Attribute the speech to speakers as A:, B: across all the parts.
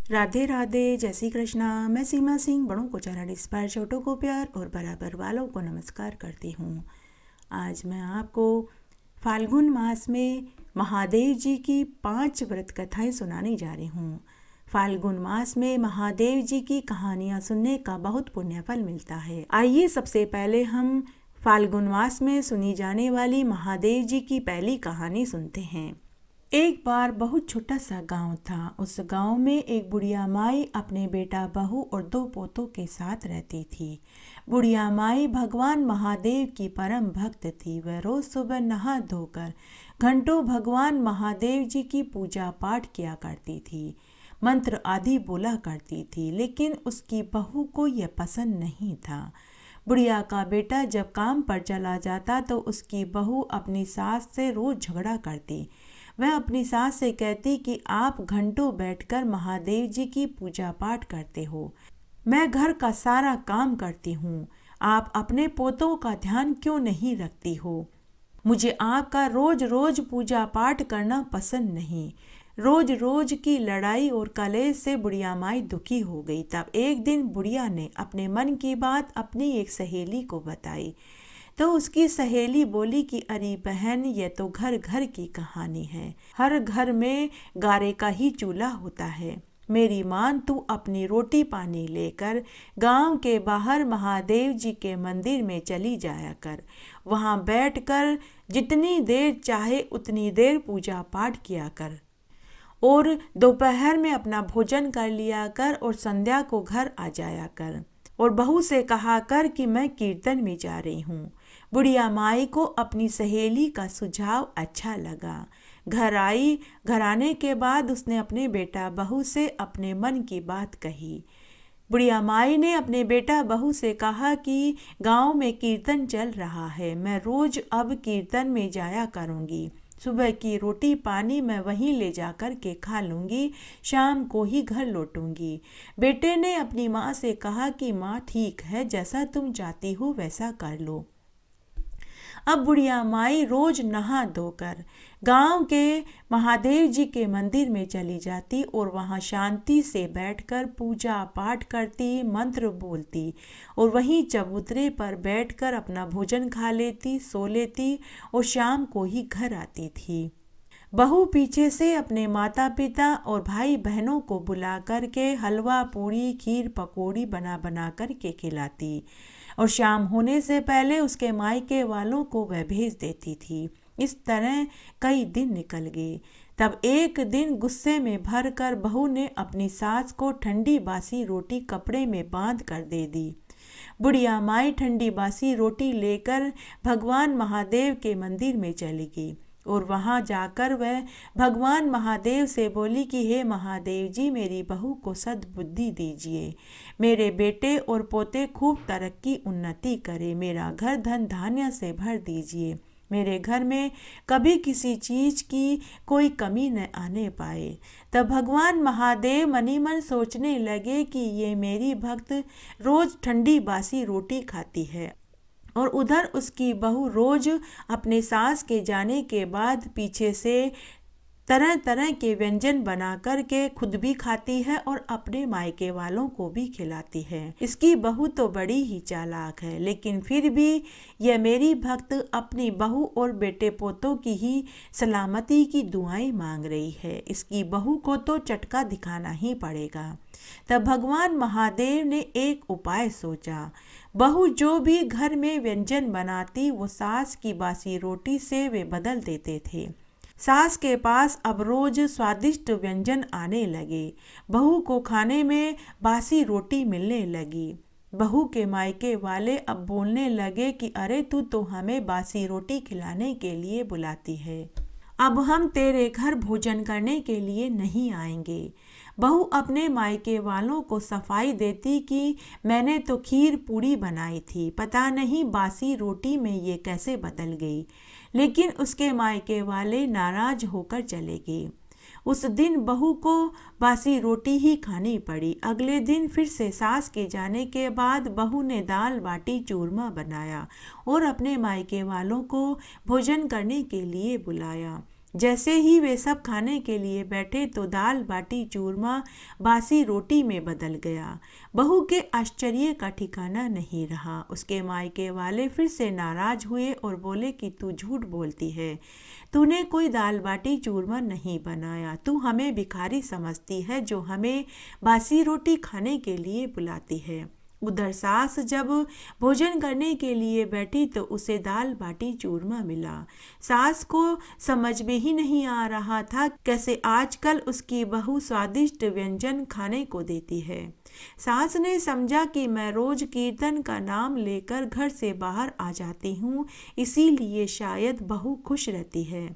A: राधे राधे, जय श्री कृष्णा। मैं सीमा सिंह बड़ों को चरण स्पर्श, छोटों को प्यार और बराबर वालों को नमस्कार करती हूँ। आज मैं आपको फाल्गुन मास में महादेव जी की 5 व्रत कथाएं सुनाने जा रही हूँ। फाल्गुन मास में महादेव जी की कहानियाँ सुनने का बहुत पुण्य फल मिलता है। आइए सबसे पहले हम फाल्गुन मास में सुनी जाने वाली महादेव जी की पहली कहानी सुनते हैं। एक बार बहुत छोटा सा गांव था। उस गांव में एक बुढ़िया माई अपने बेटा बहू और 2 पोतों के साथ रहती थी। बुढ़िया माई भगवान महादेव की परम भक्त थी। वह रोज सुबह नहा धोकर घंटों भगवान महादेव जी की पूजा पाठ किया करती थी, मंत्र आदि बोला करती थी। लेकिन उसकी बहू को यह पसंद नहीं था। बुढ़िया का बेटा जब काम पर चला जाता तो उसकी बहू अपनी सास से रोज झगड़ा करती। वह अपनी सास से कहती कि आप घंटों बैठकर महादेव जी की पूजा पाठ करते हो, मैं घर का सारा काम करती हूँ, आप अपने पोतों का ध्यान क्यों नहीं रखती हो। मुझे आपका रोज रोज पूजा पाठ करना पसंद नहीं। रोज रोज की लड़ाई और कलेश से बुढ़िया माई दुखी हो गई। तब एक दिन बुढ़िया ने अपने मन की बात अपनी एक सहेली को बताई। तो उसकी सहेली बोली कि अरे बहन, ये तो घर घर की कहानी है। हर घर में गारे का ही चूल्हा होता है। मेरी मान, तू अपनी रोटी पानी लेकर गांव के बाहर महादेव जी के मंदिर में चली जाया कर। वहां बैठकर जितनी देर चाहे उतनी देर पूजा पाठ किया कर और दोपहर में अपना भोजन कर लिया कर और संध्या को घर आ जाया कर और बहू से कहा कर कि मैं कीर्तन में जा रही हूँ। बुढ़िया माई को अपनी सहेली का सुझाव अच्छा लगा। घर आने के बाद उसने अपने बेटा बहू से अपने मन की बात कही। बुढ़िया माई ने अपने बेटा बहू से कहा कि गांव में कीर्तन चल रहा है, मैं रोज अब कीर्तन में जाया करूंगी। सुबह की रोटी पानी मैं वहीं ले जाकर के खा लूंगी, शाम को ही घर लौटूंगी। बेटे ने अपनी माँ से कहा कि माँ ठीक है, जैसा तुम चाहती हो वैसा कर लो। अब बुढ़िया माई रोज नहा धोकर गांव के महादेव जी के मंदिर में चली जाती और वहां शांति से बैठकर पूजा पाठ करती, मंत्र बोलती और वहीं चबूतरे पर बैठकर अपना भोजन खा लेती, सो लेती और शाम को ही घर आती थी। बहू पीछे से अपने माता पिता और भाई बहनों को बुला करके हलवा पूड़ी खीर पकौड़ी बना बना करके खिलाती और शाम होने से पहले उसके मायके वालों को वह भेज देती थी। इस तरह कई दिन निकल गए। तब एक दिन गुस्से में भर कर बहू ने अपनी सास को ठंडी बासी रोटी कपड़े में बांध कर दे दी। बुढ़िया माई ठंडी बासी रोटी लेकर भगवान महादेव के मंदिर में चली गई और वहां जाकर वह भगवान महादेव से बोली कि हे महादेव जी, मेरी बहू को सद्बुद्धि दीजिए, मेरे बेटे और पोते खूब तरक्की उन्नति करे, मेरा घर धन धान्य से भर दीजिए, मेरे घर में कभी किसी चीज की कोई कमी न आने पाए। तब भगवान महादेव मनी मन सोचने लगे कि ये मेरी भक्त रोज ठंडी बासी रोटी खाती है और उधर उसकी बहू रोज अपने सास के जाने के बाद पीछे से तरह तरह के व्यंजन बना कर के खुद भी खाती है और अपने मायके वालों को भी खिलाती है। इसकी बहू तो बड़ी ही चालाक है, लेकिन फिर भी यह मेरी भक्त अपनी बहू और बेटे पोतों की ही सलामती की दुआएं मांग रही है। इसकी बहू को तो चटका दिखाना ही पड़ेगा। तब भगवान महादेव ने एक उपाय सोचा। बहू जो भी घर में व्यंजन बनाती वो सास की बासी रोटी से वे बदल देते थे। सास के पास अब रोज स्वादिष्ट व्यंजन आने लगे। बहू को खाने में बासी रोटी मिलने लगी। बहू के मायके वाले अब बोलने लगे कि अरे तू तो हमें बासी रोटी खिलाने के लिए बुलाती है, अब हम तेरे घर भोजन करने के लिए नहीं आएंगे। बहू अपने मायके वालों को सफाई देती कि मैंने तो खीर पूड़ी बनाई थी, पता नहीं बासी रोटी में ये कैसे बदल गई। लेकिन उसके मायके वाले नाराज होकर चले गए। उस दिन बहू को बासी रोटी ही खानी पड़ी। अगले दिन फिर से सास के जाने के बाद बहू ने दाल बाटी चूरमा बनाया और अपने मायके वालों को भोजन करने के लिए बुलाया। जैसे ही वे सब खाने के लिए बैठे तो दाल बाटी चूरमा बासी रोटी में बदल गया। बहू के आश्चर्य का ठिकाना नहीं रहा। उसके मायके वाले फिर से नाराज हुए और बोले कि तू झूठ बोलती है, तूने कोई दाल बाटी चूरमा नहीं बनाया, तू हमें भिखारी समझती है जो हमें बासी रोटी खाने के लिए बुलाती है। उधर सास जब भोजन करने के लिए बैठी तो उसे दाल बाटी चूरमा मिला। सास को समझ में ही नहीं आ रहा था कैसे आजकल उसकी बहू स्वादिष्ट व्यंजन खाने को देती है। सास ने समझा कि मैं रोज कीर्तन का नाम लेकर घर से बाहर आ जाती हूँ, इसीलिए शायद बहू खुश रहती है।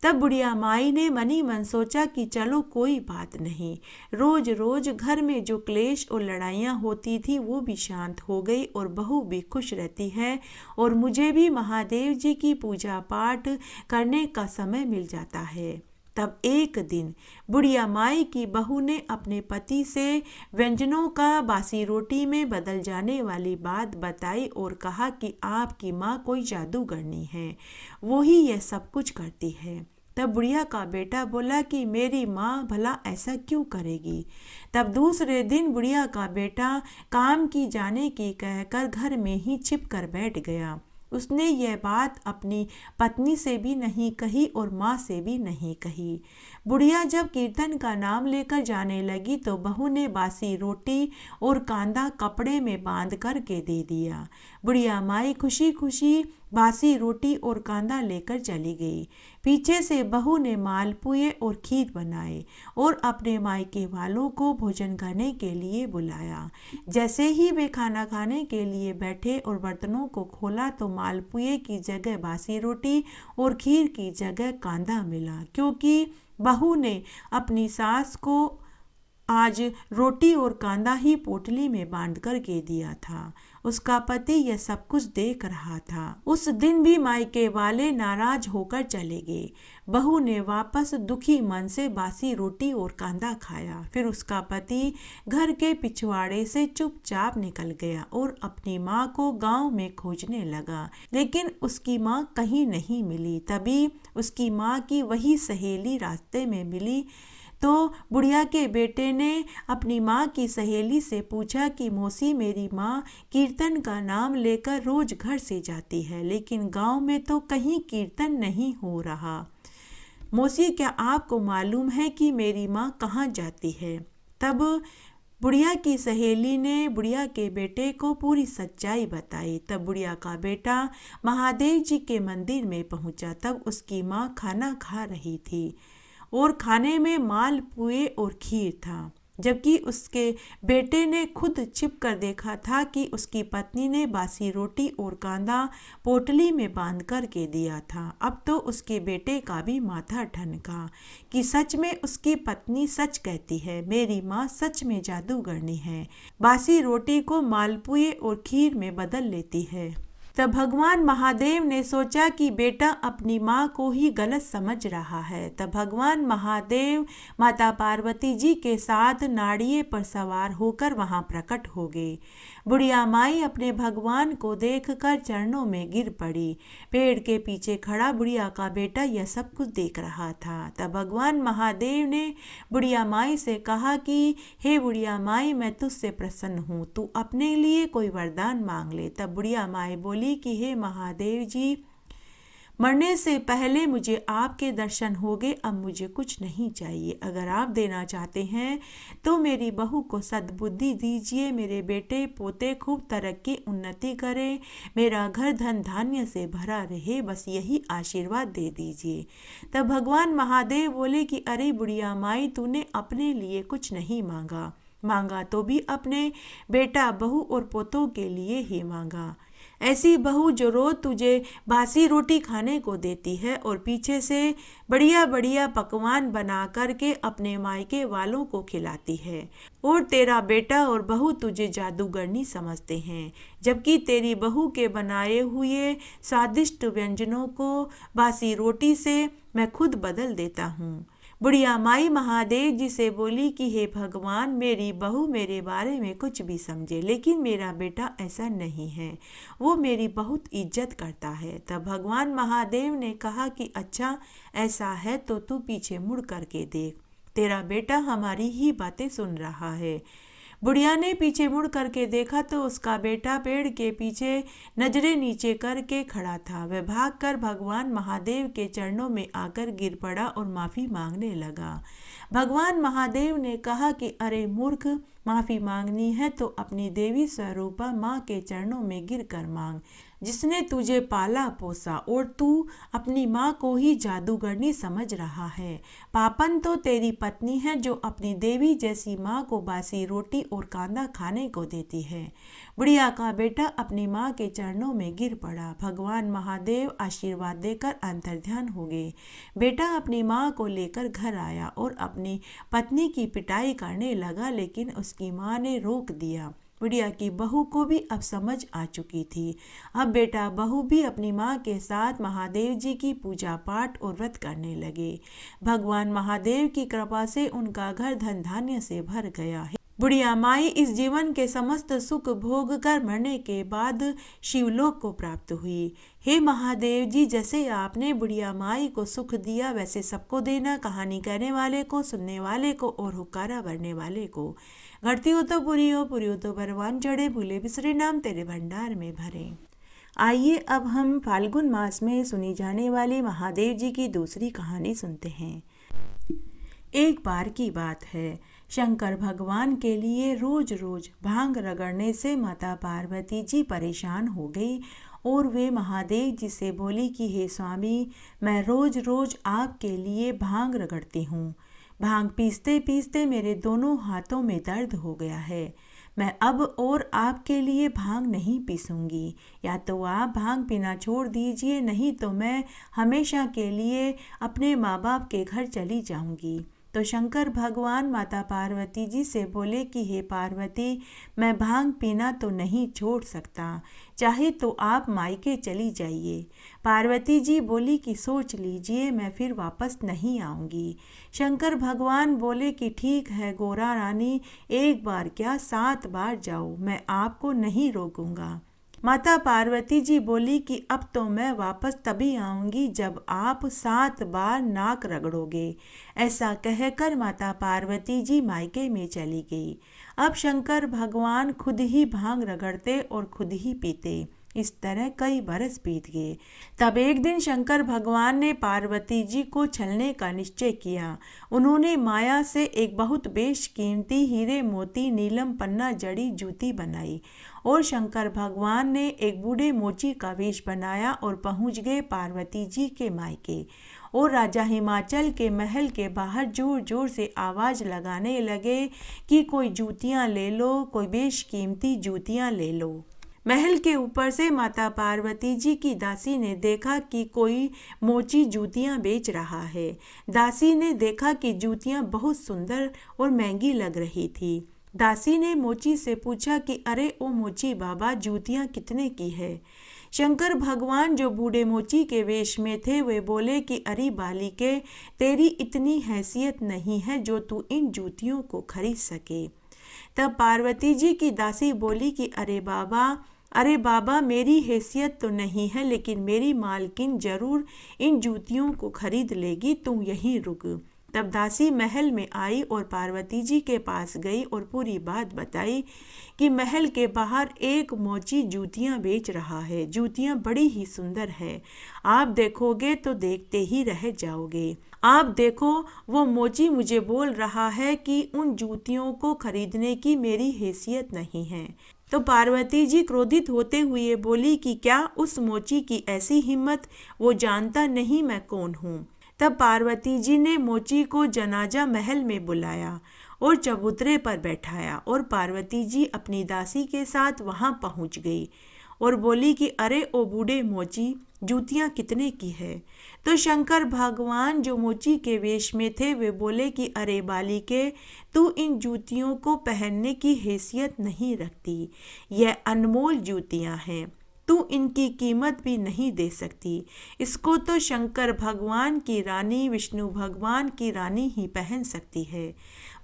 A: तब बुढ़िया माई ने मनी मन सोचा कि चलो कोई बात नहीं, रोज रोज घर में जो क्लेश और लड़ाइयाँ होती थी वो भी शांत हो गई और बहू भी खुश रहती है और मुझे भी महादेव जी की पूजा पाठ करने का समय मिल जाता है। तब एक दिन बुढ़िया माई की बहू ने अपने पति से व्यंजनों का बासी रोटी में बदल जाने वाली बात बताई और कहा कि आपकी माँ कोई जादूगरनी है, वो ही यह सब कुछ करती है। तब बुढ़िया का बेटा बोला कि मेरी माँ भला ऐसा क्यों करेगी। तब दूसरे दिन बुढ़िया का बेटा काम की जाने की कहकर घर में ही छिप कर बैठ गया। उसने यह बात अपनी पत्नी से भी नहीं कही और माँ से भी नहीं कही। बुढ़िया जब कीर्तन का नाम लेकर जाने लगी तो बहू ने बासी रोटी और कांदा कपड़े में बांध कर के दे दिया। बुढ़िया माई खुशी खुशी बासी रोटी और कांदा लेकर चली गई। पीछे से बहू ने मालपुए और खीर बनाए और अपने मायके वालों को भोजन करने के लिए बुलाया। जैसे ही वे खाना खाने के लिए बैठे और बर्तनों को खोला तो मालपुए की जगह बासी रोटी और खीर की जगह कांदा मिला, क्योंकि बहू ने अपनी सास को आज रोटी और कांदा ही पोटली में बांध कर के दिया था। उसका पति यह सब कुछ देख रहा था। उस दिन भी मायके वाले नाराज होकर चले गए। बहू ने वापस दुखी मन से बासी रोटी और कांदा खाया। फिर उसका पति घर के पिछवाड़े से चुपचाप निकल गया और अपनी माँ को गांव में खोजने लगा, लेकिन उसकी माँ कहीं नहीं मिली। तभी उसकी माँ की वही सहेली रास्ते में मिली तो बुढ़िया के बेटे ने अपनी माँ की सहेली से पूछा कि मौसी, मेरी माँ कीर्तन का नाम लेकर रोज घर से जाती है, लेकिन गांव में तो कहीं कीर्तन नहीं हो रहा। मौसी, क्या आपको मालूम है कि मेरी माँ कहाँ जाती है? तब बुढ़िया की सहेली ने बुढ़िया के बेटे को पूरी सच्चाई बताई। तब बुढ़िया का बेटा महादेव जी के मंदिर में पहुँचा। तब उसकी माँ खाना खा रही थी और खाने में मालपुए और खीर था, जबकि उसके बेटे ने खुद छिप कर देखा था कि उसकी पत्नी ने बासी रोटी और कांदा पोटली में बांध कर के दिया था। अब तो उसके बेटे का भी माथा ठनका कि सच में उसकी पत्नी सच कहती है, मेरी माँ सच में जादूगरनी है, बासी रोटी को मालपुए और खीर में बदल लेती है। तब भगवान महादेव ने सोचा कि बेटा अपनी माँ को ही गलत समझ रहा है। तब भगवान महादेव माता पार्वती जी के साथ नाड़िए पर सवार होकर वहाँ प्रकट हो गए। बुढ़िया माई अपने भगवान को देखकर चरणों में गिर पड़ी। पेड़ के पीछे खड़ा बुढ़िया का बेटा यह सब कुछ देख रहा था। तब भगवान महादेव ने बुढ़िया माई से कहा कि हे बुढ़िया माई, मैं तुझसे प्रसन्न हूँ, तू अपने लिए कोई वरदान मांग ले। तब बुढ़िया माई बोली कि हे महादेव जी, मरने से पहले मुझे आपके दर्शन हो गए, अब मुझे कुछ नहीं चाहिए। अगर आप देना चाहते हैं तो मेरी बहू को सद्बुद्धि दीजिए, मेरे बेटे पोते खूब तरक्की उन्नति करें, मेरा घर धन धान्य से भरा रहे, बस यही आशीर्वाद दे दीजिए। तब भगवान महादेव बोले कि अरे बुढ़िया माई, तूने अपने लिए कुछ नहीं मांगा तो भी अपने बेटा बहू और पोतों के लिए ही मांगा। ऐसी बहू जो रोज तुझे बासी रोटी खाने को देती है और पीछे से बढ़िया बढ़िया पकवान बना करके अपने मायके वालों को खिलाती है, और तेरा बेटा और बहू तुझे जादूगरनी समझते हैं, जबकि तेरी बहू के बनाए हुए स्वादिष्ट व्यंजनों को बासी रोटी से मैं खुद बदल देता हूँ। बुढ़िया माई महादेव जी से बोली कि हे भगवान, मेरी बहू मेरे बारे में कुछ भी समझे, लेकिन मेरा बेटा ऐसा नहीं है, वो मेरी बहुत इज्जत करता है। तब भगवान महादेव ने कहा कि अच्छा ऐसा है तो तू पीछे मुड़ करके देख, तेरा बेटा हमारी ही बातें सुन रहा है। बुढ़िया ने पीछे मुड़ करके देखा तो उसका बेटा पेड़ के पीछे नजरें नीचे करके खड़ा था। वह भागकर भगवान महादेव के चरणों में आकर गिर पड़ा और माफ़ी मांगने लगा। भगवान महादेव ने कहा कि अरे मूर्ख, माफ़ी मांगनी है तो अपनी देवी स्वरूपा माँ के चरणों में गिर कर मांग, जिसने तुझे पाला पोसा, और तू अपनी माँ को ही जादूगरनी समझ रहा है। पापन तो तेरी पत्नी है जो अपनी देवी जैसी माँ को बासी रोटी और कांदा खाने को देती है। बुढ़िया का बेटा अपनी माँ के चरणों में गिर पड़ा। भगवान महादेव आशीर्वाद देकर अंतर्ध्यान हो गए। बेटा अपनी माँ को लेकर घर आया और अपनी पत्नी की पिटाई करने लगा, लेकिन उसकी माँ ने रोक दिया। बुढ़िया की बहू को भी अब समझ आ चुकी थी। अब बेटा बहू भी अपनी माँ के साथ महादेव जी की पूजा पाठ और व्रत करने लगे। भगवान महादेव की कृपा से उनका घर धन धान्य से भर गया है। बुढ़िया माई इस जीवन के समस्त सुख भोग कर मरने के बाद शिवलोक को प्राप्त हुई। हे महादेव जी, जैसे आपने बुढ़िया माई को सुख दिया वैसे सबको देना। कहानी कहने वाले को, सुनने वाले को और हुक्कारा भरने वाले को। घटती हो तो पूरी हो तो परवान चढ़े, भूले बिसरे नाम तेरे भंडार में भरे। आइए अब हम फाल्गुन मास में सुनी जाने वाली महादेव जी की दूसरी कहानी सुनते हैं। एक बार की बात है, शंकर भगवान के लिए रोज रोज भांग रगड़ने से माता पार्वती जी परेशान हो गई और वे महादेव जी से बोली कि हे स्वामी, मैं रोज रोज आपके लिए भांग रगड़ती हूँ। भांग पीसते पीसते मेरे दोनों हाथों में दर्द हो गया है। मैं अब और आपके लिए भांग नहीं पीसूंगी। या तो आप भांग पीना छोड़ दीजिए, नहीं तो मैं हमेशा के लिए अपने माँ बाप के घर चली जाऊंगी। तो शंकर भगवान माता पार्वती जी से बोले कि हे पार्वती, मैं भांग पीना तो नहीं छोड़ सकता, चाहे तो आप मायके चली जाइए। पार्वती जी बोली कि सोच लीजिए, मैं फिर वापस नहीं आऊँगी। शंकर भगवान बोले कि ठीक है गोरा रानी, एक बार क्या 7 बार जाओ, मैं आपको नहीं रोकूंगा। माता पार्वती जी बोली कि अब तो मैं वापस तभी आऊंगी जब आप 7 बार नाक रगड़ोगे। ऐसा कहकर माता पार्वती जी मायके में चली गई। अब शंकर भगवान खुद ही भांग रगड़ते और खुद ही पीते। इस तरह कई बरस बीत गए। तब एक दिन शंकर भगवान ने पार्वती जी को छलने का निश्चय किया। उन्होंने माया से एक बहुत बेशकीमती हीरे मोती नीलम पन्ना जड़ी जूती बनाई और शंकर भगवान ने एक बूढ़े मोची का वेश बनाया और पहुंच गए पार्वती जी के मायके। और राजा हिमाचल के महल के बाहर जोर जोर से आवाज़ लगाने लगे कि कोई जूतियाँ ले लो, कोई बेशकीमती जूतियाँ ले लो। महल के ऊपर से माता पार्वती जी की दासी ने देखा कि कोई मोची जूतियां बेच रहा है। दासी ने देखा कि जूतियां बहुत सुंदर और महंगी लग रही थी। दासी ने मोची से पूछा कि अरे ओ मोची बाबा, जूतियां कितने की है? शंकर भगवान जो बूढ़े मोची के वेश में थे वे बोले कि अरे बालिके, तेरी इतनी हैसियत नहीं है जो तू इन जूतियों को खरीद सके। तब पार्वती जी की दासी बोली कि अरे बाबा, मेरी हैसियत तो नहीं है, लेकिन मेरी मालकिन जरूर इन जूतियों को खरीद लेगी, तुम यहीं रुक। तब दासी महल में आई और पार्वती जी के पास गई और पूरी बात बताई कि महल के बाहर एक मोची जूतियां बेच रहा है। जूतियां बड़ी ही सुंदर है, आप देखोगे तो देखते ही रह जाओगे। आप देखो, वो मोची मुझे बोल रहा है कि उन जूतियों को खरीदने की मेरी हैसियत नहीं है। तो पार्वती जी क्रोधित होते हुए बोली कि क्या उस मोची की ऐसी हिम्मत, वो जानता नहीं मैं कौन हूँ। तब पार्वती जी ने मोची को जनाजा महल में बुलाया और चबूतरे पर बैठाया और पार्वती जी अपनी दासी के साथ वहां पहुंच गई और बोली कि अरे ओ बूढ़े मोची, जूतियां कितने की है? तो शंकर भगवान जो मोची के वेश में थे वे बोले कि अरे बालिके, तू इन जूतियों को पहनने की हैसियत नहीं रखती, यह अनमोल जूतियां हैं, तू इनकी कीमत भी नहीं दे सकती। इसको तो शंकर भगवान की रानी, विष्णु भगवान की रानी ही पहन सकती है।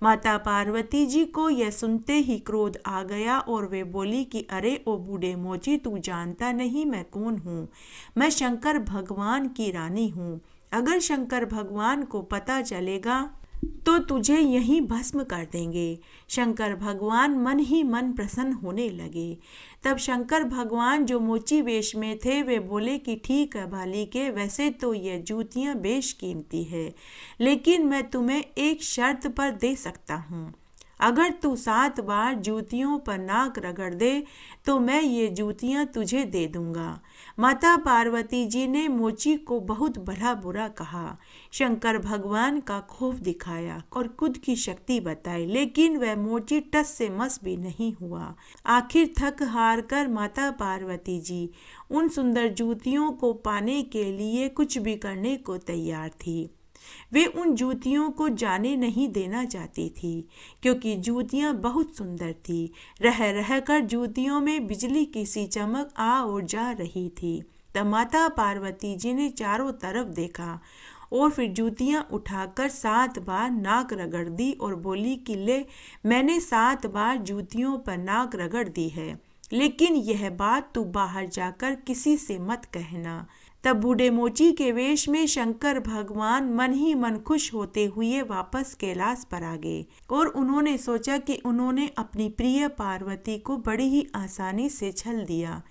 A: माता पार्वती जी को यह सुनते ही क्रोध आ गया और वे बोली कि अरे ओ बूढ़े मोची, तू जानता नहीं मैं कौन हूँ। मैं शंकर भगवान की रानी हूँ। अगर शंकर भगवान को पता चलेगा तो तुझे यहीं भस्म कर देंगे। शंकर भगवान मन ही मन प्रसन्न होने लगे। तब शंकर भगवान जो मोची वेश में थे वे बोले कि ठीक है बालिके, वैसे तो ये जूतियाँ बेश कीमती है, लेकिन मैं तुम्हें एक शर्त पर दे सकता हूँ। अगर तू 7 बार जूतियों पर नाक रगड़ दे तो मैं ये जूतियाँ तुझे दे दूंगा। माता पार्वती जी ने मोची को बहुत भला बुरा कहा, शंकर भगवान का खौफ दिखाया और खुद की शक्ति बताई, लेकिन वह मोची टस से मस भी नहीं हुआ। आखिर थक हार कर माता पार्वती जी उन सुंदर जूतियों को पाने के लिए कुछ भी करने को तैयार थी। वे उन जूतियों को जाने नहीं देना चाहती थी, क्योंकि जूतियां बहुत सुंदर थी। रह रह कर जूतियों में बिजली की सी चमक आ और जा रही थी। तब माता पार्वती जी ने चारों तरफ देखा और फिर जूतियां उठाकर 7 बार नाक रगड़ दी और बोली कि ले, मैंने 7 बार जूतियों पर नाक रगड़ दी है, लेकिन यह बात तू बाहर जाकर किसी से मत कहना। तब बूढ़े मोची के वेश में शंकर भगवान मन ही मन खुश होते हुए वापस कैलाश पर आ गए और उन्होंने सोचा कि उन्होंने अपनी प्रिय पार्वती को बड़ी ही आसानी से छल दिया।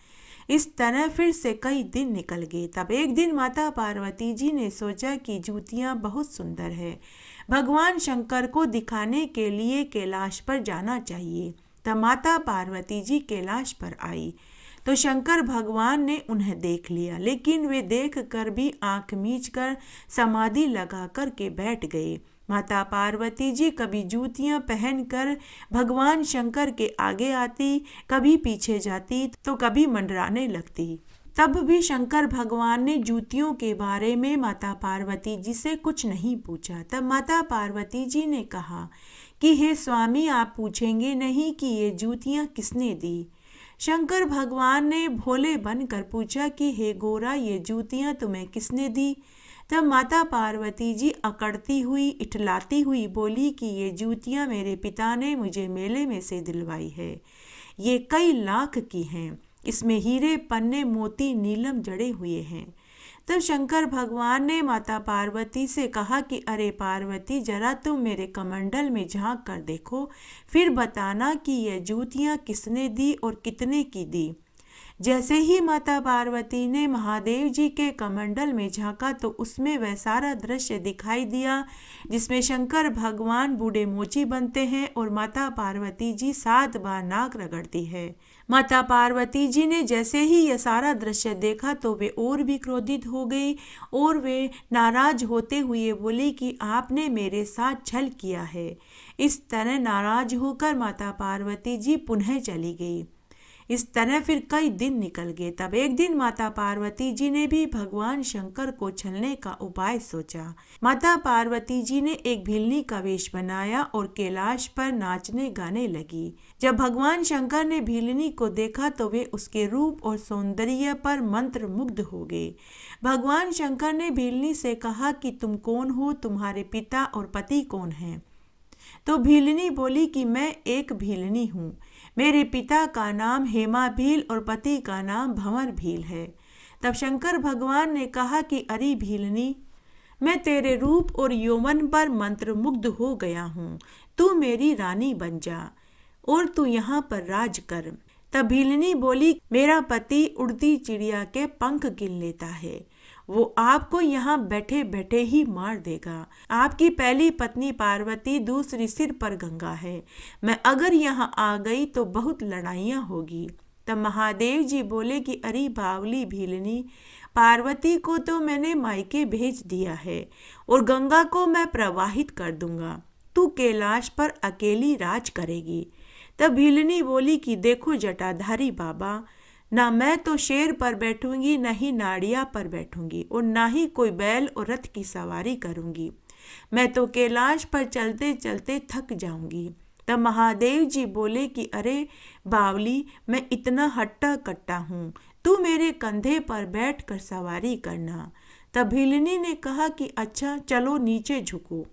A: इस तरह फिर से कई दिन निकल गए। तब एक दिन माता पार्वती जी ने सोचा कि जूतियाँ बहुत सुंदर है, भगवान शंकर को दिखाने के लिए कैलाश पर जाना चाहिए। तब माता पार्वती जी कैलाश पर आई तो शंकर भगवान ने उन्हें देख लिया, लेकिन वे देख कर भी आंख मीच कर समाधि लगा कर के बैठ गए। माता पार्वती जी कभी जूतियां पहनकर भगवान शंकर के आगे आती, कभी पीछे जाती तो कभी मंडराने लगती। तब भी शंकर भगवान ने जूतियों के बारे में माता पार्वती जी से कुछ नहीं पूछा। तब माता पार्वती जी ने कहा कि हे स्वामी, आप पूछेंगे नहीं कि ये जूतियां किसने दी। शंकर भगवान ने भोले बनकर पूछा कि हे गोरा, ये जूतियां तुम्हें किसने दी। तब माता पार्वती जी अकड़ती हुई, इठलाती हुई बोली कि ये जूतियां मेरे पिता ने मुझे मेले में से दिलवाई है। ये कई लाख की हैं, इसमें हीरे, पन्ने, मोती, नीलम जड़े हुए हैं। तब शंकर भगवान ने माता पार्वती से कहा कि अरे पार्वती, जरा तुम मेरे कमंडल में झांक कर देखो, फिर बताना कि यह जूतियाँ किसने दी और कितने की दी। जैसे ही माता पार्वती ने महादेव जी के कमंडल में झांका तो उसमें वह सारा दृश्य दिखाई दिया जिसमें शंकर भगवान बूढ़े मोची बनते हैं और माता पार्वती जी 7 बार नाक रगड़ती है। माता पार्वती जी ने जैसे ही यह सारा दृश्य देखा तो वे और भी क्रोधित हो गई और वे नाराज होते हुए बोली कि आपने मेरे साथ छल किया है। इस तरह नाराज होकर माता पार्वती जी पुनः चली गई। इस तरह फिर कई दिन निकल गए। तब एक दिन माता पार्वती जी ने भी भगवान शंकर को छलने का उपाय सोचा। माता पार्वती जी ने एक भिलनी का वेश बनाया और कैलाश पर नाचने गाने लगी। जब भगवान शंकर ने भिलनी को देखा तो वे उसके रूप और सौंदर्य पर मंत्र मुग्ध हो गए। भगवान शंकर ने भिलनी से कहा कि तुम कौन हो, तुम्हारे पिता और पति कौन हैं। तो भीलनी बोली कि मैं एक भीलनी हूँ, मेरे पिता का नाम हेमा भील और पति का नाम भंवर भील है। तब शंकर भगवान ने कहा कि अरे भीलनी, मैं तेरे रूप और यौवन पर मंत्रमुग्ध हो गया हूँ, तू मेरी रानी बन जा और तू यहाँ पर राज कर। तब भीलनी बोली, मेरा पति उड़ती चिड़िया के पंख गिन लेता है, वो आपको यहाँ बैठे बैठे ही मार देगा। आपकी पहली पत्नी पार्वती, दूसरी सिर पर गंगा है। मैं अगर यहाँ आ गई तो बहुत लड़ाइयाँ होगी। तब महादेव जी बोले कि अरे बावली भीलनी, पार्वती को तो मैंने मायके भेज दिया है और गंगा को मैं प्रवाहित कर दूंगा, तू कैलाश पर अकेली राज करेगी। तब भीलनी बोली कि देखो जटाधारी बाबा, ना मैं तो शेर पर बैठूंगी, न ही नाड़िया पर बैठूंगी और ना ही कोई बैल और रथ की सवारी करूंगी। मैं तो कैलाश पर चलते चलते थक जाऊंगी। तब महादेव जी बोले कि अरे बावली, मैं इतना हट्टा कट्टा हूँ, तू मेरे कंधे पर बैठकर सवारी करना। तब भीलनी ने कहा कि अच्छा चलो नीचे झुको,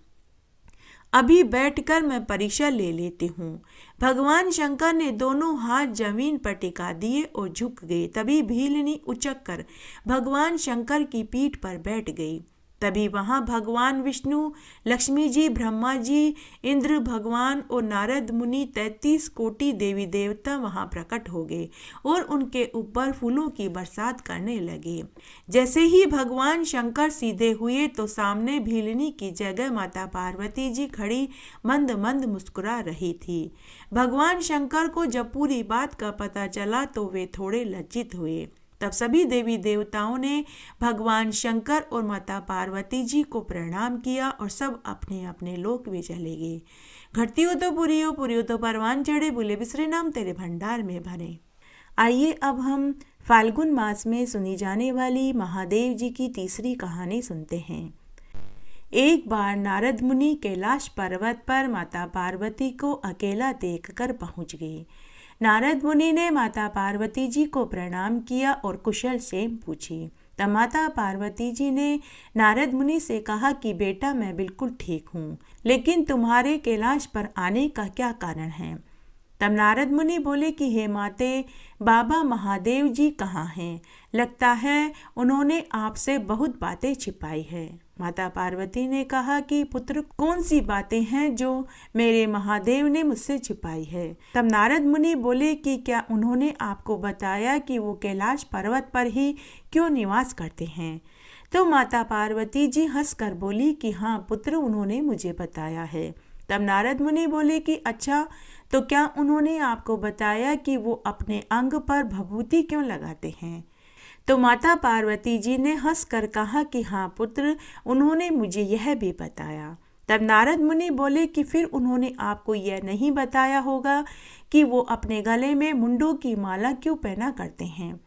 A: अभी बैठकर मैं परीक्षा ले लेती हूँ। भगवान शंकर ने दोनों हाथ जमीन पर टिका दिए और झुक गए। तभी भीलनी उचक कर भगवान शंकर की पीठ पर बैठ गई। तभी वहाँ भगवान विष्णु, लक्ष्मी जी, ब्रह्मा जी, इंद्र भगवान और नारद मुनि 33 कोटि देवी देवता वहाँ प्रकट हो गए और उनके ऊपर फूलों की बरसात करने लगे। जैसे ही भगवान शंकर सीधे हुए तो सामने भीलनी की जगह माता पार्वती जी खड़ी मंद मंद मुस्कुरा रही थी। भगवान शंकर को जब पूरी बात का पता चला तो वे थोड़े लज्जित हुए। तब सभी देवी देवताओं ने भगवान शंकर और माता पार्वती जी को प्रणाम किया और सब अपने अपने लोक में चले गए। घटती हो तो पूरी हो तो परवान चढ़े, बोले बिसरे नाम तेरे भंडार में भरे। आइए अब हम फाल्गुन मास में सुनी जाने वाली महादेव जी की तीसरी कहानी सुनते हैं। एक बार नारद मुनि कैलाश पर्वत पर माता पार्वती को अकेला देखकर पहुंच गए। नारद मुनि ने माता पार्वती जी को प्रणाम किया और कुशल क्षेम पूछी। तब माता पार्वती जी ने नारद मुनि से कहा कि बेटा मैं बिल्कुल ठीक हूँ, लेकिन तुम्हारे कैलाश पर आने का क्या कारण है? तब नारद मुनि बोले कि हे माते, बाबा महादेव जी कहाँ हैं? लगता है उन्होंने आपसे बहुत बातें छिपाई है। माता पार्वती ने कहा कि पुत्र, कौन सी बातें हैं जो मेरे महादेव ने मुझसे छिपाई है? तब नारद मुनि बोले कि क्या उन्होंने आपको बताया कि वो कैलाश पर्वत पर ही क्यों निवास करते हैं? तो माता पार्वती जी हंसकर बोली कि हाँ पुत्र, उन्होंने मुझे बताया है। तब नारद मुनि बोले कि अच्छा, तो क्या उन्होंने आपको बताया कि वो अपने अंग पर भभूति क्यों लगाते हैं? तो माता पार्वती जी ने हंसकर कहा कि हाँ पुत्र, उन्होंने मुझे यह भी बताया। तब नारद मुनि बोले कि फिर उन्होंने आपको यह नहीं बताया होगा कि वो अपने गले में मुंडों की माला क्यों पहना करते हैं?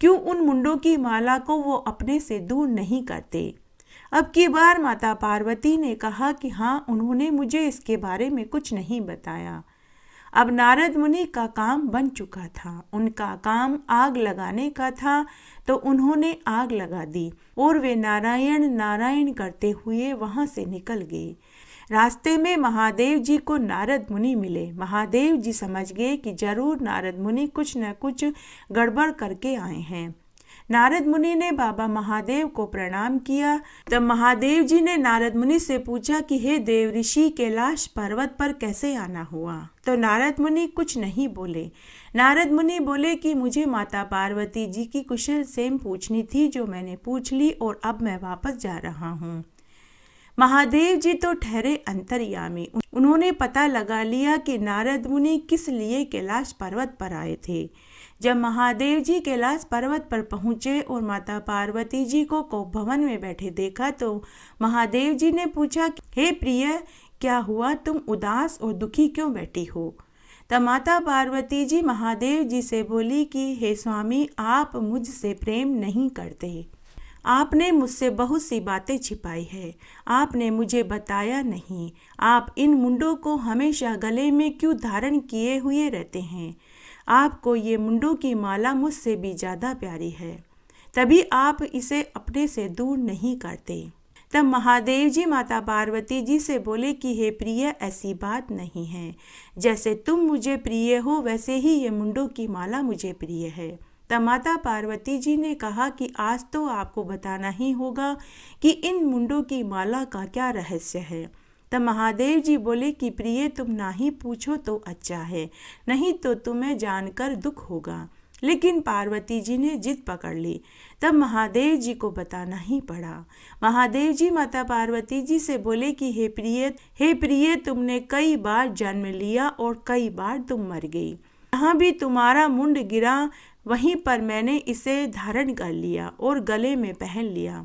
A: क्यों उन मुंडों की माला को वो अपने से दूर नहीं करते? अब की बार माता पार्वती ने कहा कि हाँ, उन्होंने मुझे इसके बारे में कुछ नहीं बताया। अब नारद मुनि का काम बन चुका था। उनका काम आग लगाने का था, तो उन्होंने आग लगा दी और वे नारायण नारायण करते हुए वहां से निकल गए। रास्ते में महादेव जी को नारद मुनि मिले। महादेव जी समझ गए कि जरूर नारद मुनि कुछ न कुछ गड़बड़ करके आए हैं। नारद मुनि ने बाबा महादेव को प्रणाम किया। तब महादेव जी ने नारद मुनि से पूछा कि हे देव ऋषि, कैलाश पर्वत पर कैसे आना हुआ? तो नारद मुनि कुछ नहीं बोले। नारद मुनि बोले कि मुझे माता पार्वती जी की कुशल क्षेम पूछनी थी, जो मैंने पूछ ली और अब मैं वापस जा रहा हूँ। महादेव जी तो ठहरे अंतर्यामी। उन्होंने पता लगा लिया कि नारद मुनि किस लिए कैलाश पर्वत पर आए थे। जब महादेव जी कैलाश पर्वत पर पहुंचे और माता पार्वती जी को कोप भवन में बैठे देखा तो महादेव जी ने पूछा, हे प्रिय, क्या हुआ? तुम उदास और दुखी क्यों बैठी हो? तब माता पार्वती जी महादेव जी से बोली कि हे स्वामी, आप मुझसे प्रेम नहीं करते। आपने मुझसे बहुत सी बातें छिपाई है, आपने मुझे बताया नहीं। आप इन मुंडों को हमेशा गले में क्यों धारण किए हुए रहते हैं? आपको ये मुंडों की माला मुझसे भी ज़्यादा प्यारी है, तभी आप इसे अपने से दूर नहीं करते। तब महादेव जी माता पार्वती जी से बोले कि हे प्रिय, ऐसी बात नहीं है। जैसे तुम मुझे प्रिय हो, वैसे ही ये मुंडों की माला मुझे प्रिय है। तब माता पार्वती जी ने कहा कि आज तो आपको बताना ही होगा कि इन मुंडों की माला का क्या रहस्य है। तब महादेव जी बोले कि प्रिय, तुम ना ही पूछो तो अच्छा है, नहीं तो तुम्हें जानकर दुख होगा। लेकिन पार्वती जी ने जिद पकड़ ली। तब महादेव जी को बताना ही पड़ा। महादेव जी माता पार्वती जी से बोले कि हे प्रिय, तुमने कई बार जन्म लिया और कई बार तुम मर गई। यहाँ भी तुम्हारा मुंड गिरा, वहीं पर मैंने इसे धारण कर लिया और गले में पहन लिया।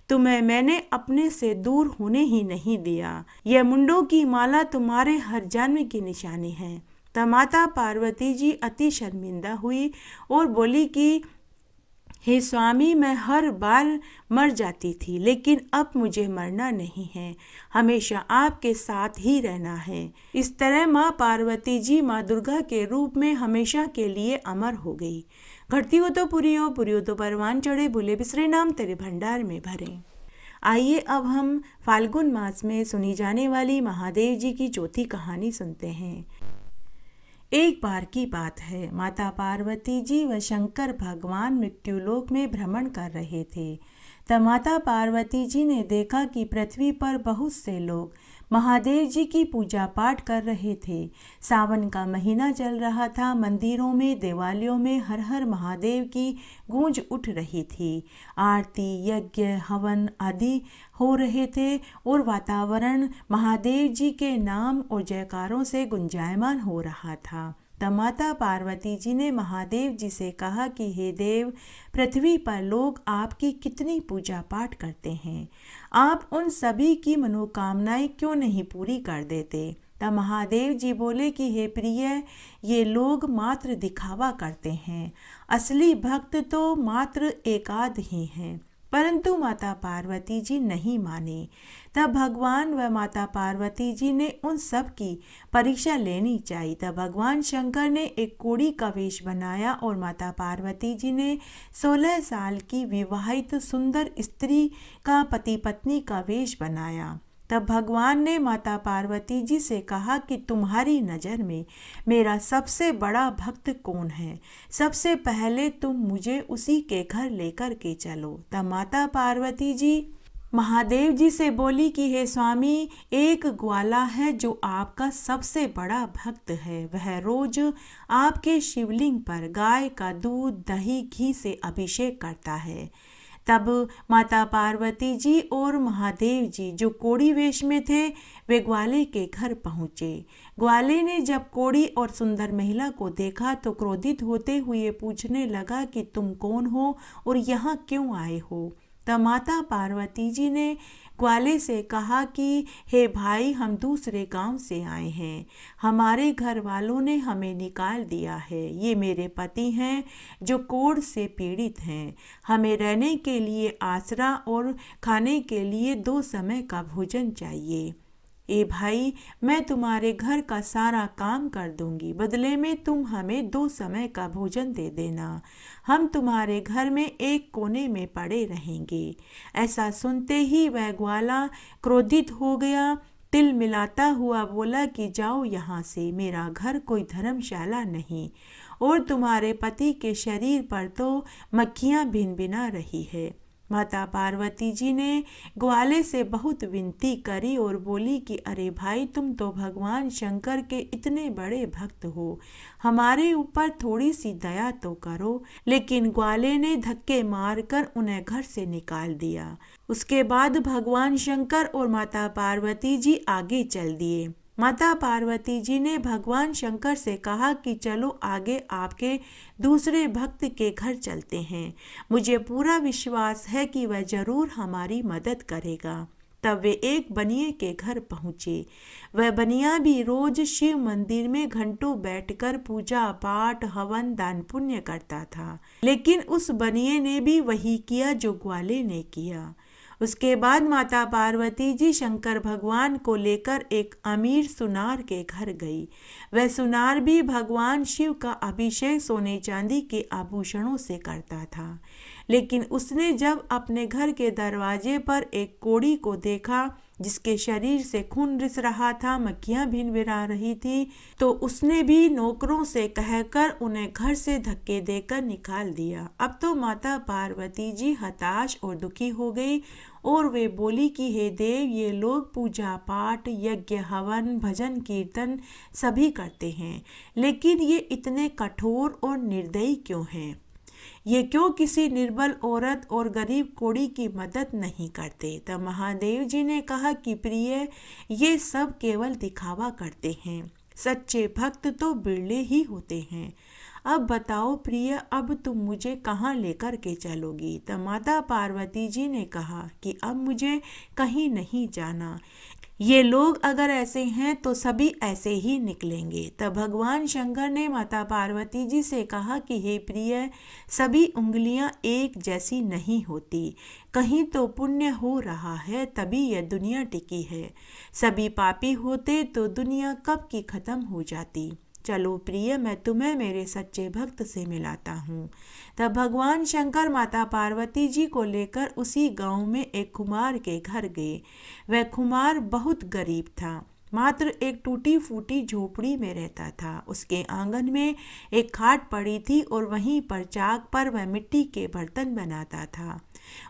A: तुम्हें मैंने अपने से दूर होने ही नहीं दिया। यह मुंडों की माला तुम्हारे हर जन्म की निशानी है। तब माता पार्वती जी अति शर्मिंदा हुई और बोली कि हे स्वामी, मैं हर बार मर जाती थी, लेकिन अब मुझे मरना नहीं है, हमेशा आपके साथ ही रहना है। इस तरह माँ पार्वती जी माँ दुर्गा के रूप में हमेशा के लिए अमर हो गई। घटती हो तो पूरी हो तो परवान चढ़े, भूले बिसरे नाम तेरे भंडार में भरे। आइए अब हम फाल्गुन मास में सुनी जाने वाली महादेव जी की चौथी कहानी सुनते हैं। एक बार की बात है, माता पार्वती जी व शंकर भगवान मृत्युलोक में भ्रमण कर रहे थे। तब माता पार्वती जी ने देखा कि पृथ्वी पर बहुत से लोग महादेव जी की पूजा पाठ कर रहे थे। सावन का महीना चल रहा था। मंदिरों में, देवालयों में हर हर महादेव की गूंज उठ रही थी। आरती, यज्ञ, हवन आदि हो रहे थे और वातावरण महादेव जी के नाम और जयकारों से गुंजायमान हो रहा था। तब माता पार्वती जी ने महादेव जी से कहा कि हे देव, पृथ्वी पर लोग आपकी कितनी पूजा पाठ करते हैं, आप उन सभी की मनोकामनाएं क्यों नहीं पूरी कर देते। तब महादेव जी बोले कि हे प्रिय, ये लोग मात्र दिखावा करते हैं, असली भक्त तो मात्र एकाध ही हैं। परंतु माता पार्वती जी नहीं माने। तब भगवान व माता पार्वती जी ने उन सब की परीक्षा लेनी चाहिए। तब भगवान शंकर ने एक कोढ़ी का वेश बनाया और माता पार्वती जी ने 16 साल की विवाहित सुंदर स्त्री का पति पत्नी का वेश बनाया। तब भगवान ने माता पार्वती जी से कहा कि तुम्हारी नज़र में मेरा सबसे बड़ा भक्त कौन है, सबसे पहले तुम मुझे उसी के घर लेकर के चलो। तब माता पार्वती जी महादेव जी से बोली कि हे स्वामी, एक ग्वाला है जो आपका सबसे बड़ा भक्त है। वह रोज आपके शिवलिंग पर गाय का दूध, दही, घी से अभिषेक करता है। तब माता पार्वती जी और महादेव जी जो कोढ़ी वेश में थे, वे ग्वाले के घर पहुँचे। ग्वाले ने जब कोढ़ी और सुंदर महिला को देखा तो क्रोधित होते हुए पूछने लगा कि तुम कौन हो और यहाँ क्यों आए हो। तब माता पार्वती जी ने ग्वाले से कहा कि हे भाई, हम दूसरे गांव से आए हैं, हमारे घर वालों ने हमें निकाल दिया है। ये मेरे पति हैं जो कोढ़ से पीड़ित हैं। हमें रहने के लिए आसरा और खाने के लिए 2 समय का भोजन चाहिए। ए भाई, मैं तुम्हारे घर का सारा काम कर दूंगी, बदले में तुम हमें 2 समय का भोजन दे देना। हम तुम्हारे घर में एक कोने में पड़े रहेंगे। ऐसा सुनते ही वह ग्वाला क्रोधित हो गया। तिल मिलाता हुआ बोला कि जाओ यहाँ से, मेरा घर कोई धर्मशाला नहीं और तुम्हारे पति के शरीर पर तो मक्खियाँ भिनभिना रही है। माता पार्वती जी ने ग्वाले से बहुत विनती करी और बोली कि अरे भाई, तुम तो भगवान शंकर के इतने बड़े भक्त हो, हमारे ऊपर थोड़ी सी दया तो करो। लेकिन ग्वाले ने धक्के मारकर उन्हें घर से निकाल दिया। उसके बाद भगवान शंकर और माता पार्वती जी आगे चल दिए। माता पार्वती जी ने भगवान शंकर से कहा कि चलो आगे आपके दूसरे भक्त के घर चलते हैं, मुझे पूरा विश्वास है कि वह जरूर हमारी मदद करेगा। तब वे एक बनिए के घर पहुँचे। वह बनिया भी रोज शिव मंदिर में घंटों बैठकर पूजा पाठ, हवन, दान पुण्य करता था। लेकिन उस बनिए ने भी वही किया जो ग्वाले ने किया। उसके बाद माता पार्वती जी शंकर भगवान को लेकर एक अमीर सुनार के घर गई। वह सुनार भी भगवान शिव का अभिषेक सोने चांदी के आभूषणों से करता था। लेकिन उसने जब अपने घर के दरवाजे पर एक कोढ़ी को देखा जिसके शरीर से खून रिस रहा था, मक्खियाँ भिनभिना रही थी, तो उसने भी नौकरों से कहकर उन्हें घर से धक्के देकर निकाल दिया। अब तो माता पार्वती जी हताश और दुखी हो गई और वे बोली कि हे देव, ये लोग पूजा पाठ, यज्ञ, हवन, भजन, कीर्तन सभी करते हैं, लेकिन ये इतने कठोर और निर्दयी क्यों हैं? ये क्यों किसी निर्बल औरत और गरीब कोढ़ी की मदद नहीं करते? तब महादेव जी ने कहा कि प्रिय, ये सब केवल दिखावा करते हैं, सच्चे भक्त तो बिरले ही होते हैं। अब बताओ प्रिय, अब तुम मुझे कहाँ लेकर के चलोगी? तब माता पार्वती जी ने कहा कि अब मुझे कहीं नहीं जाना, ये लोग अगर ऐसे हैं तो सभी ऐसे ही निकलेंगे। तब भगवान शंकर ने माता पार्वती जी से कहा कि हे प्रिय, सभी उंगलियां एक जैसी नहीं होती। कहीं तो पुण्य हो रहा है तभी यह दुनिया टिकी है। सभी पापी होते तो दुनिया कब की खत्म हो जाती। चलो प्रिय, मैं तुम्हें मेरे सच्चे भक्त से मिलाता हूँ। तब भगवान शंकर माता पार्वती जी को लेकर उसी गांव में एक कुम्हार के घर गए। वह कुम्हार बहुत गरीब था, मात्र एक टूटी फूटी झोपड़ी में रहता था। उसके आंगन में एक खाट पड़ी थी और वहीं पर चाक पर वह मिट्टी के बर्तन बनाता था।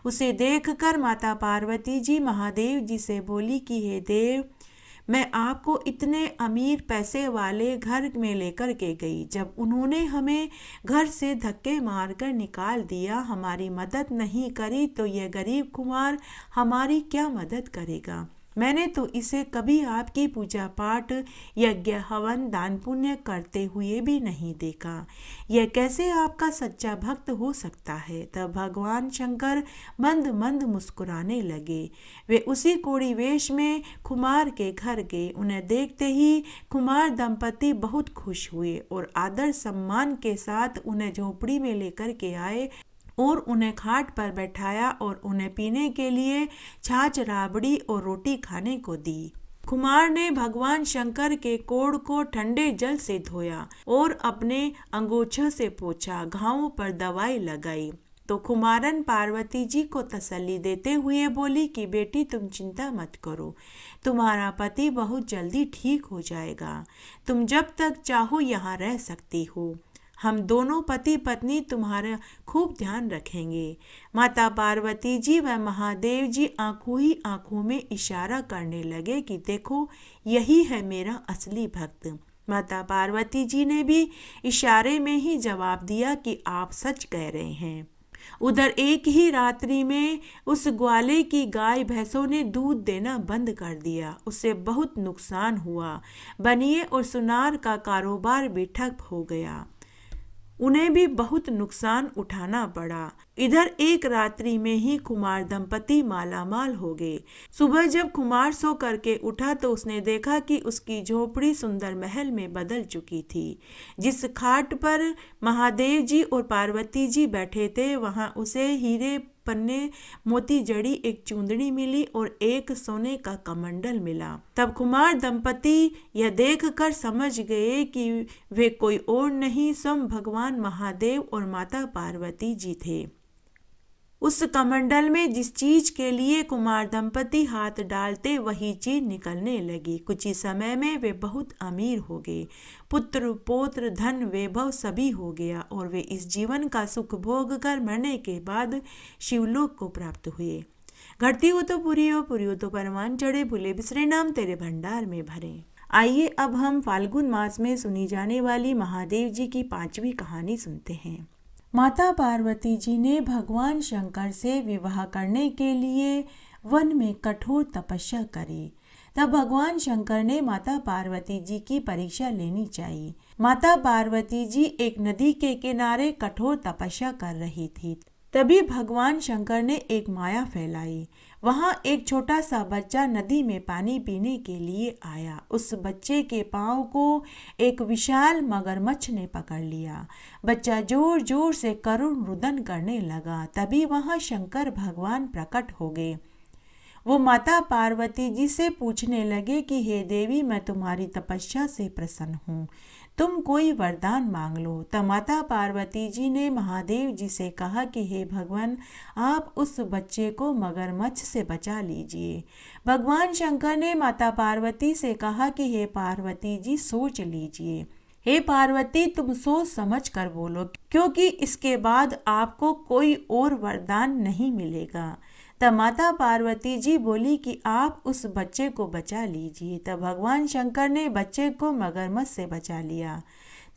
A: उसे देखकर माता पार्वती जी महादेव जी से बोली कि हे देव, मैं आपको इतने अमीर पैसे वाले घर में लेकर के गई, जब उन्होंने हमें घर से धक्के मारकर निकाल दिया, हमारी मदद नहीं करी, तो यह गरीब कुमार हमारी क्या मदद करेगा। मैंने तो इसे कभी आपकी पूजा पाठ, यज्ञ, हवन, दान पुण्य करते हुए भी नहीं देखा। यह कैसे आपका सच्चा भक्त हो सकता है। तब भगवान शंकर मंद मंद मुस्कुराने लगे। वे उसी कोड़ी वेश में कुमार के घर गए। उन्हें देखते ही कुमार दंपति बहुत खुश हुए और आदर सम्मान के साथ उन्हें झोपड़ी में लेकर के आए और उन्हें खाट पर बैठाया और उन्हें पीने के लिए छाछ, राबड़ी और रोटी खाने को दी। कुमार ने भगवान शंकर के कोढ़ को ठंडे जल से धोया और अपने अंगोछों से पोंछा, घावों पर दवाई लगाई। तो कुमारन पार्वती जी को तसल्ली देते हुए बोली कि बेटी, तुम चिंता मत करो, तुम्हारा पति बहुत जल्दी ठीक हो जाएगा। तुम जब तक चाहो यहाँ रह सकती हो। हम दोनों पति पत्नी तुम्हारा खूब ध्यान रखेंगे। माता पार्वती जी व महादेव जी आंखों ही आंखों में इशारा करने लगे कि देखो, यही है मेरा असली भक्त। माता पार्वती जी ने भी इशारे में ही जवाब दिया कि आप सच कह रहे हैं। उधर एक ही रात्रि में उस ग्वाले की गाय भैंसों ने दूध देना बंद कर दिया। उससे बहुत नुकसान हुआ। बनिए और सुनार का कारोबार भी ठप हो गया। उन्हें भी बहुत नुकसान उठाना पड़ा। इधर एक रात्रि में ही कुमार दंपति मालामाल हो गए। सुबह जब कुमार सो करके उठा तो उसने देखा कि उसकी झोपड़ी सुंदर महल में बदल चुकी थी। जिस खाट पर महादेव जी और पार्वती जी बैठे थे, वहां उसे हीरे, पन्ने, मोती जड़ी एक चूंदड़ी मिली और एक सोने का कमंडल मिला। तब कुमार दंपति यह देखकर समझ गए कि वे कोई और नहीं, स्वयं भगवान महादेव और माता पार्वती जी थे। उस कमंडल में जिस चीज के लिए कुमार दंपति हाथ डालते वही चीज निकलने लगी। कुछ ही समय में वे बहुत अमीर हो गए। पुत्र, पौत्र, धन, वैभव सभी हो गया और वे इस जीवन का सुख भोग कर मरने के बाद शिवलोक को प्राप्त हुए। घटती हो तो पूरी हो तो परमान चढ़े, भूले बिसरे नाम तेरे भंडार में भरे। आइए अब हम फाल्गुन मास में सुनी जाने वाली महादेव जी की 5वीं कहानी सुनते हैं। माता पार्वती जी ने भगवान शंकर से विवाह करने के लिए वन में कठोर तपस्या करी। तब भगवान शंकर ने माता पार्वती जी की परीक्षा लेनी चाहिए। माता पार्वती जी एक नदी के किनारे कठोर तपस्या कर रही थी। तभी भगवान शंकर ने एक माया फैलाई। वहां एक छोटा सा बच्चा नदी में पानी पीने के लिए आया। उस बच्चे के पांव को एक विशाल मगरमच्छ ने पकड़ लिया। बच्चा जोर जोर से करुण रुदन करने लगा। तभी वहां शंकर भगवान प्रकट हो गए। वो माता पार्वती जी से पूछने लगे कि हे देवी, मैं तुम्हारी तपस्या से प्रसन्न हूँ, तुम कोई वरदान मांग लो। तब माता पार्वती जी ने महादेव जी से कहा कि हे भगवान, आप उस बच्चे को मगरमच्छ से बचा लीजिए। भगवान शंकर ने माता पार्वती से कहा कि हे पार्वती जी, सोच लीजिए। हे पार्वती, तुम सोच समझ कर बोलो, क्योंकि इसके बाद आपको कोई और वरदान नहीं मिलेगा। तब माता पार्वती जी बोली कि आप उस बच्चे को बचा लीजिए। तब भगवान शंकर ने बच्चे को मगरमच्छ से बचा लिया।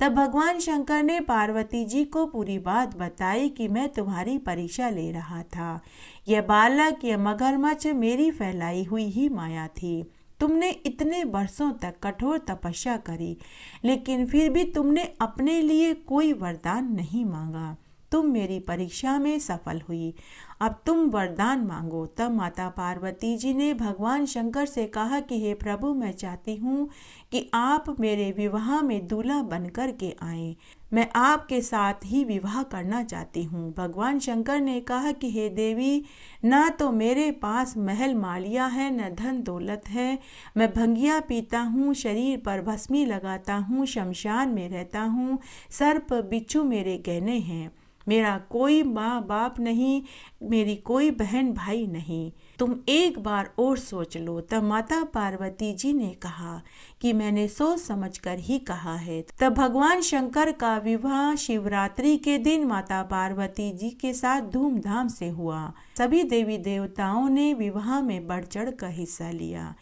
A: तब भगवान शंकर ने पार्वती जी को पूरी बात बताई कि मैं तुम्हारी परीक्षा ले रहा था। यह बालक, यह मगरमच्छ मेरी फैलाई हुई ही माया थी। तुमने इतने वर्षों तक कठोर तपस्या करी, लेकिन फिर भी तुमने अपने लिए कोई वरदान नहीं मांगा। तुम मेरी परीक्षा में सफल हुई, अब तुम वरदान मांगो। तब माता पार्वती जी ने भगवान शंकर से कहा कि हे प्रभु, मैं चाहती हूँ कि आप मेरे विवाह में दूल्हा बनकर के आएं। मैं आपके साथ ही विवाह करना चाहती हूँ। भगवान शंकर ने कहा कि हे देवी, ना तो मेरे पास महल मालिया है, न धन दौलत है। मैं भंगिया पीता हूँ, शरीर पर भस्मी लगाता हूँ, शमशान में रहता हूँ, सर्प बिच्छू मेरे गहने हैं। मेरा कोई माँ बाप नहीं, मेरी कोई बहन भाई नहीं। तुम एक बार और सोच लो। तब माता पार्वती जी ने कहा कि मैंने सोच समझकर ही कहा है। तब भगवान शंकर का विवाह शिवरात्रि के दिन माता पार्वती जी के साथ धूमधाम से हुआ। सभी देवी देवताओं ने विवाह में बढ़ चढ़ कर हिस्सा लिया।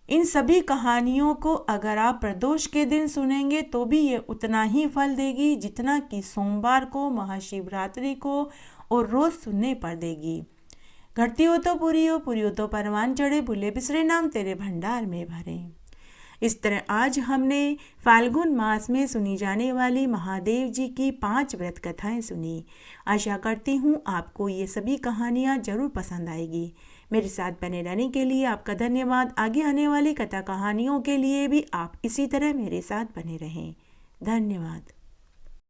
A: इन सभी कहानियों को अगर आप प्रदोष के दिन सुनेंगे तो भी ये उतना ही फल देगी जितना कि सोमवार को, महाशिवरात्रि को और रोज सुनने पर देगी। घटती हो तो पूरी हो तो परवान चढ़े, भूले बिसरे नाम तेरे भंडार में भरे। इस तरह आज हमने फाल्गुन मास में सुनी जाने वाली महादेव जी की 5 व्रत कथाएं सुनी। आशा करती हूँ आपको ये सभी कहानियाँ जरूर पसंद आएगी। मेरे साथ बने रहने के लिए आपका धन्यवाद। आगे आने वाली कथा कहानियों के लिए भी आप इसी तरह मेरे साथ बने रहें। धन्यवाद।